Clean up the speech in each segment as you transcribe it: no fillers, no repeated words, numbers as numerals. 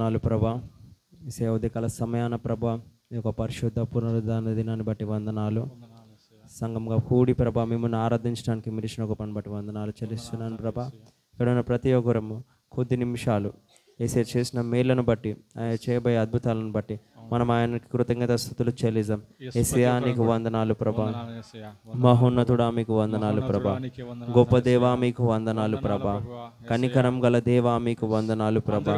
వందనాలు ప్రభా. ఈ సేవోదయకాల సమయాన ప్రభా ఈ యొక్క పరిశుద్ధ పునరుద్ధాన దినాన్ని బట్టి వందనాలు. సంఘంగా కూడి ప్రభా మిమ్మల్ని ఆరాధించడానికి మీరు ఇచ్చిన గొప్పని బట్టి వందనాలు చెల్లిస్తున్నాను ప్రభా. ఇక్కడ ఉన్న ప్రతి ఒక్కరము కొద్ది నిమిషాలు యేసయ్య చేసిన మేళ్లను బట్టి, ఆయన చేయబోయే అద్భుతాలను బట్టి మనం ఆయనకి కృతజ్ఞతాస్తుతులు చెల్లిద్దాం. యేసయ్యా నీకు వందనాలు ప్రభా. మహోన్నతుడా మీకు వందనాలు ప్రభా. గొప్ప దేవా మీకు వందనాలు ప్రభా. కనికరం గల దేవా మీకు వందనాలు ప్రభా.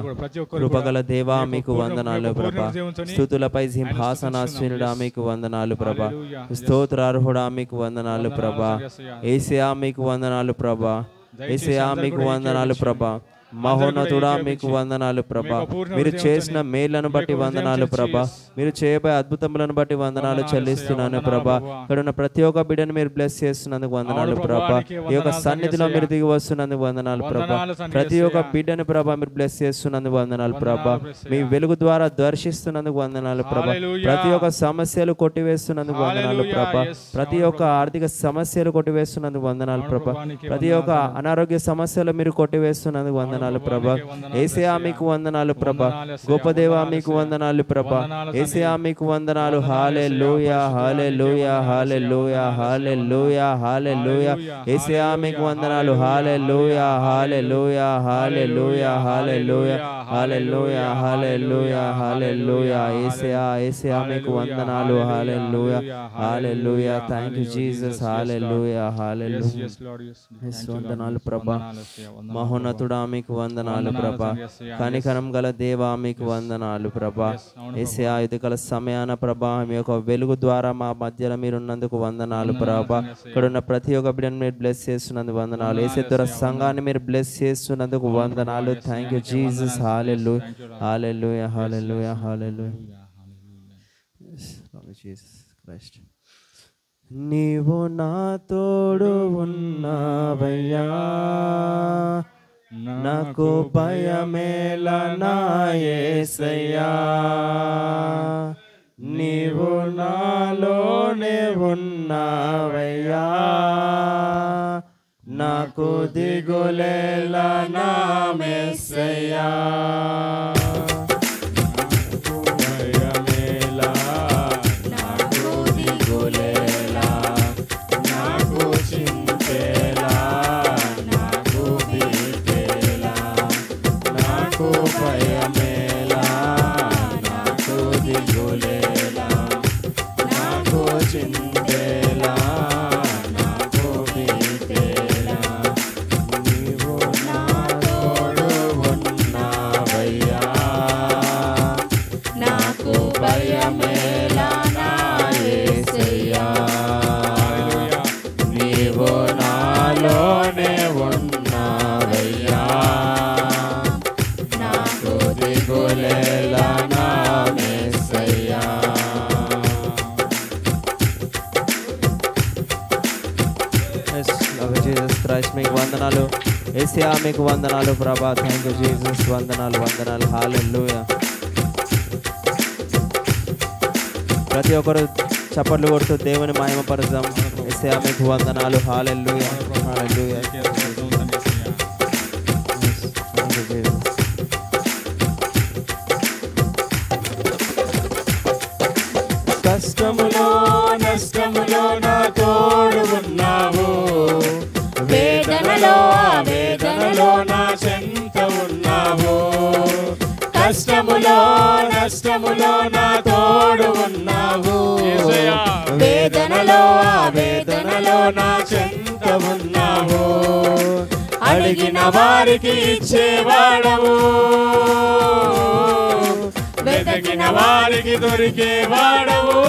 కృపగల దేవా మీకు వందనాలు ప్రభా. స్తుతులపై సింహాసనాసీనుడా మీకు వందనాలు ప్రభా. స్తోత్రార్హుడా మీకు వందనాలు ప్రభా. యేసయ్యా మీకు వందనాలు ప్రభా. యేసయ్యా మీకు వందనాలు ప్రభా. మహోన్నతుడా మీకు వందనాలు ప్రభా. మీరు చేసిన మేళ్లను బట్టి వందనాలు ప్రభా. మీరు చేయబోయే అద్భుతములను బట్టి వందనాలు చెల్లిస్తున్నాను ప్రభా. ఇక్కడ ఉన్న ప్రతి ఒక్క బిడ్డను మీరు బ్లెస్ చేస్తున్నందుకు వందనాలు ప్రభా. ఈ యొక్క సన్నిధిలో మీరు దిగి వస్తున్నందుకు వందనాలు ప్రభా. ప్రతి ఒక్క బిడ్డను ప్రభా మీరు బ్లెస్ చేస్తున్నందుకు వందనాలు ప్రభా. మీ వెలుగు ద్వారా దర్శిస్తున్నందుకు వందనాలు ప్రభా. ప్రతి ఒక్క సమస్యలు కొట్టివేస్తున్నందుకు వందనాలు ప్రభా. ప్రతి ఒక్క ఆర్థిక సమస్యలు కొట్టివేస్తున్నందుకు వందనాలు ప్రభా. ప్రతి ఒక్క అనారోగ్య సమస్యలు మీరు కొట్టివేస్తున్నందుకు వందనాలు ప్రభా. యేసయ్యా మీకు వందనాలు ప్రభా. గొప్ప దేవా మీకు వందనాలు ప్రభా. యేసయ్యా మీకు వందనాలు. హల్లెలూయా హల్లెలూయా హల్లెలూయా హల్లెలూయా హల్లెలూయా. యేసయ్యా మీకు వందనాలు. హల్లెలూయా హల్లెలూయా హల్లెలూయా హల్లెలూయా హల్లెలూయా హల్లెలూయా హల్లెలూయా. యేసయ్యా యేసయ్యా మీకు వందనాలు. హల్లెలూయా హల్లెలూయా. Thank you Jesus. హల్లెలూయా హల్లెలూయా. వందనాలు ప్రభా. మహోన్నతుడా మీకు వందనాలు ప్రభా. కనికరం గల దేవా మీకు వందనాలు ప్రభా. యేసయ్యా ఉదయకాల సమయాన ప్రభా మీ యొక్క వెలుగు ద్వారా మా మధ్యలో మీరు ఉన్నందుకు వందనాలు ప్రభా. ఇక్కడ ఉన్న ప్రతి ఒక్క బిడ్డను మీరు బ్లెస్ చేస్తున్నందుకు వందనాలు. యేసయ్య ద్వారా సంఘాన్ని మీరు బ్లెస్ చేస్తున్నందుకు వందనాలు. Thank you Jesus. హల్లెలూయా హల్లెలూయా హల్లెలూయా హల్లెలూయా. Jesus Christ. నీవు నా తోడు ఉన్నావయ్యా, నాకు భయమేలా నా యేసయ్యా. నీవు నాలోనే ఉన్నావయ్యా, నాకు దిగులేలా నా యేసయ్యా. భయమేలా నాకు దిగులేలా, నాకు చింతేలా, నాకు భీతేలా, నాకు భయమేలా, నాకు దిగులేలా, నాకు చింతేలా, నాకు భీతేలా. నీవు నా తోడు ఉన్నావయ్యా, నాకు భయమేలా నా యేసయ్యా. నీవు నాలోనే ఉన్నావయ్యా, నాకు దిగులేలా నా యేసయ్యా. జీసస్ క్రైస్ట్ మీకు వందనాలు. యేసయ్యా మీకు వందనాలు ప్రభా. Thank you Jesus. వందనాలు వందనాలు. హల్లెలూయా. ప్రతి ఒక్కరు చప్పట్లు కొడుతూ దేవుని మహిమపరుద్దాం. యేసయ్యా మీకు వందనాలు. హల్లెలూయా హల్లెలూయా. కష్టములో నష్టములో నా తోడు ఉన్నావు, వేదనలో వేదనలో నా చెంత ఉన్నావు. కష్టములో నష్టములో నా తోడు ఉన్నావు, వేదనలో వేదనలో నా చెంత ఉన్నావు. అడిగిన వారికి ఇచ్చేవాడవు, వెతికిన వారికి దొరికేవాడవు.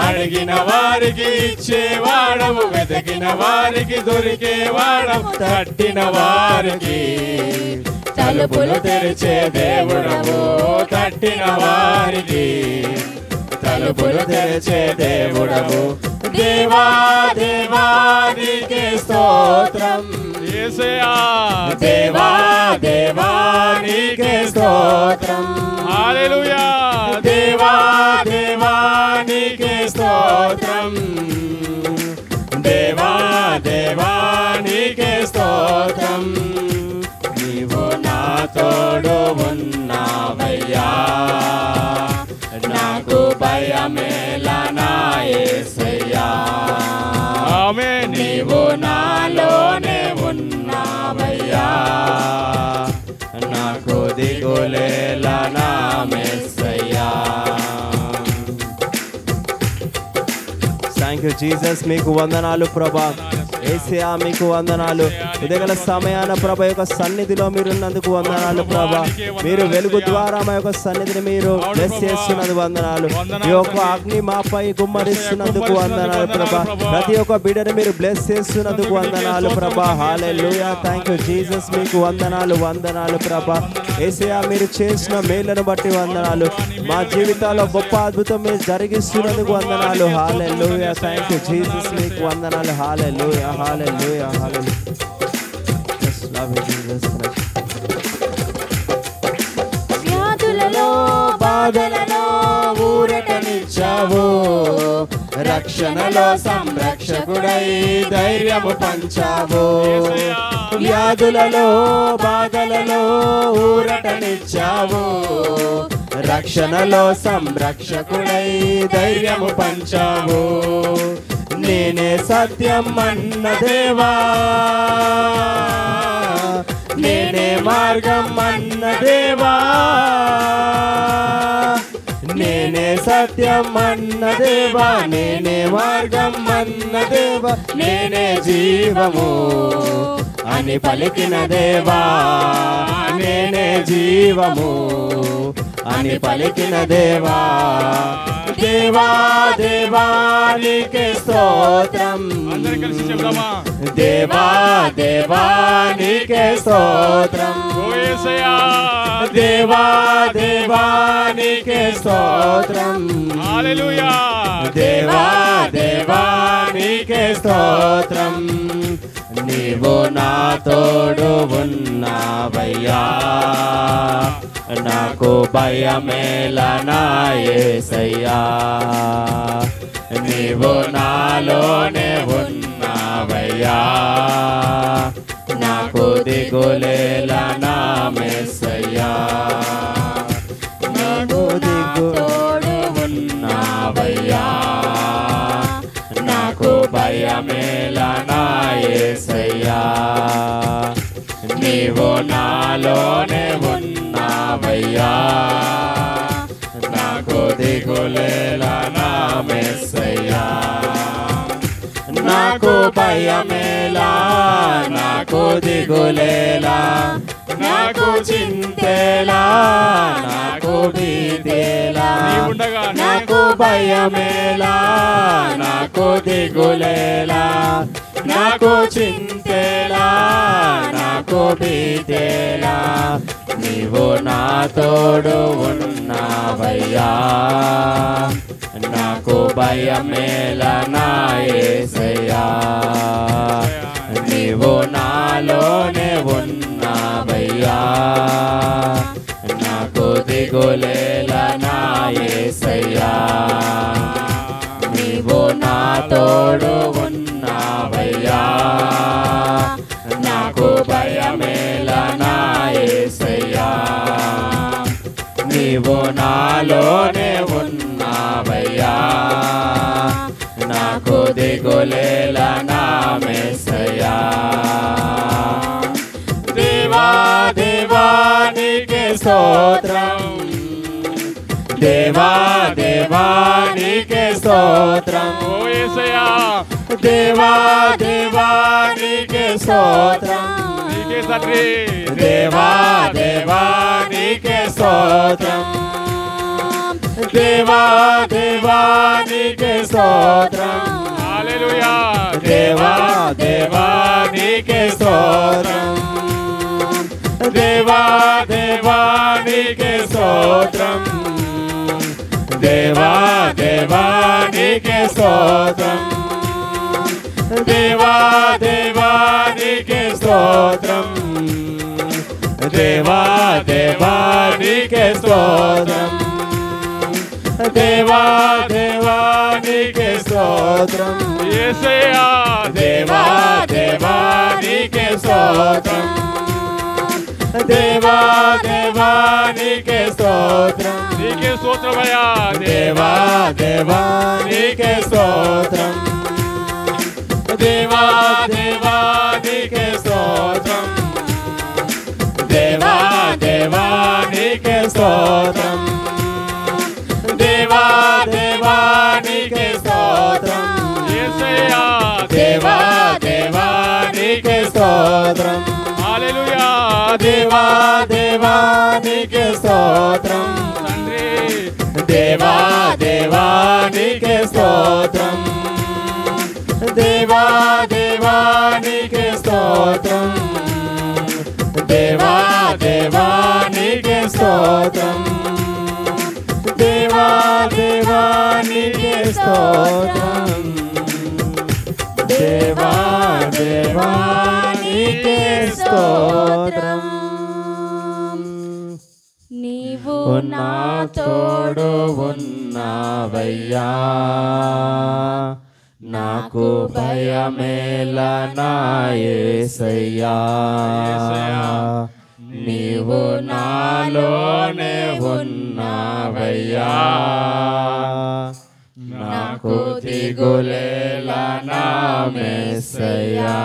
అడిగిన వారికి ఇచ్చేవాడవు, వెతికిన వారికి దొరికేవాడవు. తట్టిన వారికి తలుపులు తెరిచే దేవుడవు, తట్టిన వారికి తలుపులు తెరిచే దేవుడవు. దేవా దేవా నీకే స్తోత్రం యేసయ్యా, దేవా దేవా నీకే స్తోత్రం. హల్లెలూయా. దేవా దేవా నీకే స్తోత్రం, దేవా దేవా నీకే స్తోత్రం. నీవు నాతో భయమేలా నా యేసయ్యా. ఆమేన్. నీవు నాలోనే ఉన్నావయ్యా, నాకు దిగులేలా నా మెస్సయ్యా. థ్యాంక్ యూ జీసస్, మీకు వందనాలు ప్రభా. యేసయ్యా మీకు వందనాలు. ఉదయగల సమయాన ప్రభా యొక్క సన్నిధిలో మీరున్నందుకు వందనాలు ప్రభా. మీరు వెలుగు ద్వారా మా యొక్క సన్నిధిని మీరు బ్లెస్ చేస్తున్నందుకు వందనాలు. ఈ యొక్క అగ్ని మాపై గుమ్మరిస్తున్నందుకు వందనాలు ప్రభా. ప్రతి ఒక్క బిడ్డను మీరు బ్లెస్ చేస్తున్నందుకు వందనాలు ప్రభా. హల్లెలూయా. థ్యాంక్ యూ జీసస్, మీకు వందనాలు వందనాలు ప్రభా. యేసయ్యా మీరు చేసిన మేళ్లను బట్టి వందనాలు. మా జీవితాల్లో గొప్ప అద్భుతం మీరు జరిగిస్తున్నందుకు వందనాలు. హల్లెలూయా. థ్యాంక్ యూ జీసస్, మీకు వందనాలు. హల్లెలూయా హల్లెలూయా హల్లెలూయా. Just love you Jesus Christ. వ్యాధులలో బాధలలో ఊరటనిచ్చావు, రక్షణలో సంరక్షకుడై ధైర్యము పంచావు. వ్యాధులలో బాధలలో ఊరటనిచ్చావు, రక్షణలో సంరక్షకుడై ధైర్యము పంచావు. నేనే సత్యం అన్న దేవా, నేనే మార్గం అన్న దేవా, నేనే సత్యం అన్న దేవా, నేనే మార్గం అన్న దేవా, నేనే జీవము అని పలికిన దేవా, నేనే జీవము అని పలికిన దేవా. దేవా దేవానికి స్తోత్రం, దేవా దేవానికి స్తోత్రం, దేవా దేవానికి స్తోత్రం, హల్లెలూయా. దేవా దేవానికి స్తోత్రం. నీవు నా తోడు ఉన్నావయ్యా, నాకు భయమేలా నా యేసయ్యా. నీవు నాలోనే ఉన్నావయ్యా, నాకు దిగులేలా నా మెస్సయ్యా. నాకు దిగుతోడు ఉన్నావయ్యా, నాకు భయమేలా నా యేసయ్యా. నీవు నాలోనే ఉన్నావయ్యా, నాకు దిగులేలా నా మెస్సయ్యా. నాకు భయమేలా, నాకు దిగులేలా, నాకు చింతేలా, నాకు భీతేలా, నాకు భయమేలా, నాకు దిగులేలా, నాకు చింతేలా, నాకు భీతేలా. నీవు నా తోడు ఉన్నావయ్యా, నాకు భయమేలా నా యేసయ్యా. నీవు నాలోనే ఉన్నావయ్యా, నాకు దిగులేలా నా యేసయ్యా. నీవు నా తోడు ఉన్నావయ్యా, నాకు భయమేలా నా యేసయ్యా. నీవు నాలోనే ఉన్నావయ్యా, నాకు దిగులేలా నా మెస్సయ్యా. దేవా దేవానికి స్తోత్రం, దేవా దేవానికి స్తోత్రం, దేవా దేవానికి స్తోత్రం, దేవా దేవానికి స్తోత్రం, దేవా దేవానికి స్తోత్రం, హల్లెలూయా. దేవా దేవానికి స్తోత్రం, దేవా దేవానికి స్తోత్రం, దేవా దేవానికి స్తోత్రం, దేవా దేవానికి స్తోత్రం, దేవా దేవానికి స్తోత్రం, దేవా దేవానికి స్తోత్రం, యేసయ్యా. దేవా దేవానికి స్తోత్రం, దేవా దేవానికి స్తోత్రం, స్తోత్రం నీకే స్తోత్రమయ్యా దేవా దేవా నీకే స్తోత్రం దేవా దేవా నీకే స్తోత్రం దేవా దేవా నీకే స్తోత్రం దేవా దేవా నీకే స్తోత్రం యేసయ్యా దేవా దేవా నీకే స్తోత్రం హల్లెలూయా దేవా దేవా నీకే స్తోత్రం తండ్రి దేవా దేవా నీకే స్తోత్రం దేవా దేవా నీకే స్తోత్రం దేవా దేవా నీకే స్తోత్రం దేవా దేవా నీకే స్తోత్రం దేవా దేవా నీకే స్తోత్రం నీవు నా తోడు ఉన్నావయ్యా నాకు భయమేలా నా యేసయ్యా నీవు నాలోనే ఉన్నావయ్యా నాకు దిగులేలా నా యేసయ్యా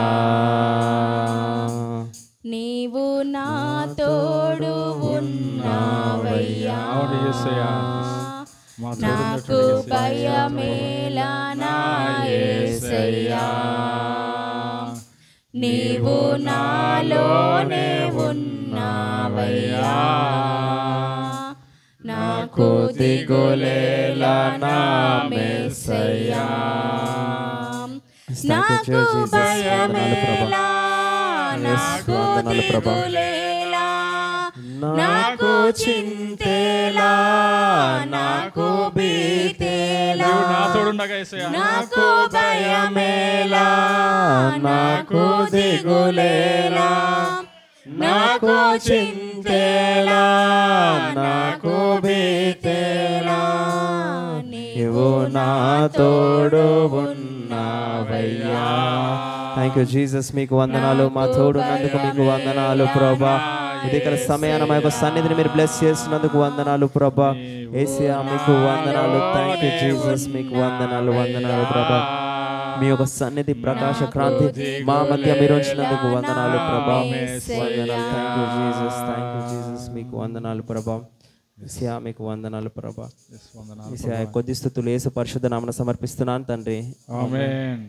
నీవు నా తోడు ఉన్నావయ్యా నాకు భయమేలా నా యేసయ్యా నీవు నాలోనే ఉన్నావయ్యా నాకు దిగులేలా నా యేసయ్యా నాకు భయమేలా నాకు దిగులేలా నాకు చింతేలా నాకు భీతేలా నాకు భయమేలా నాకు దిగులేలా నాకు చింతేలా నాకు భీతేలా నీవు నా తోడు ఉన్నావయ్యా. థ్యాంక్ యూ జీసస్, మీకు వందనాలు. మా తోడున్నందుకు మీకు వందనాలు ప్రభా. ఉదయకాల సమయాన మా యొక్క సన్నిధిని మీరు బ్లెస్ చేస్తున్నందుకు వందనాలు ప్రభా. యేసయ్యా మీకు వందనాలు. థ్యాంక్ యూ జీసస్, మీకు వందనాలు వందనాలు ప్రభా. మీ యొక్క సన్నిధి ప్రకాశ క్రాంతి మా మధ్య మీరు ఉంచినందుకు వందనాలు ప్రభా. వందనాలు. Thank you Jesus, thank you Jesus, మీకు వందనాలు ప్రభా. యేసయ్యా మీకు వందనాలు ప్రభా. యేసయ్యా కొద్ది స్తుతులు యేసు పరిశుద్ధ నామమున సమర్పిస్తున్నాను తండ్రి. ఆమేన్.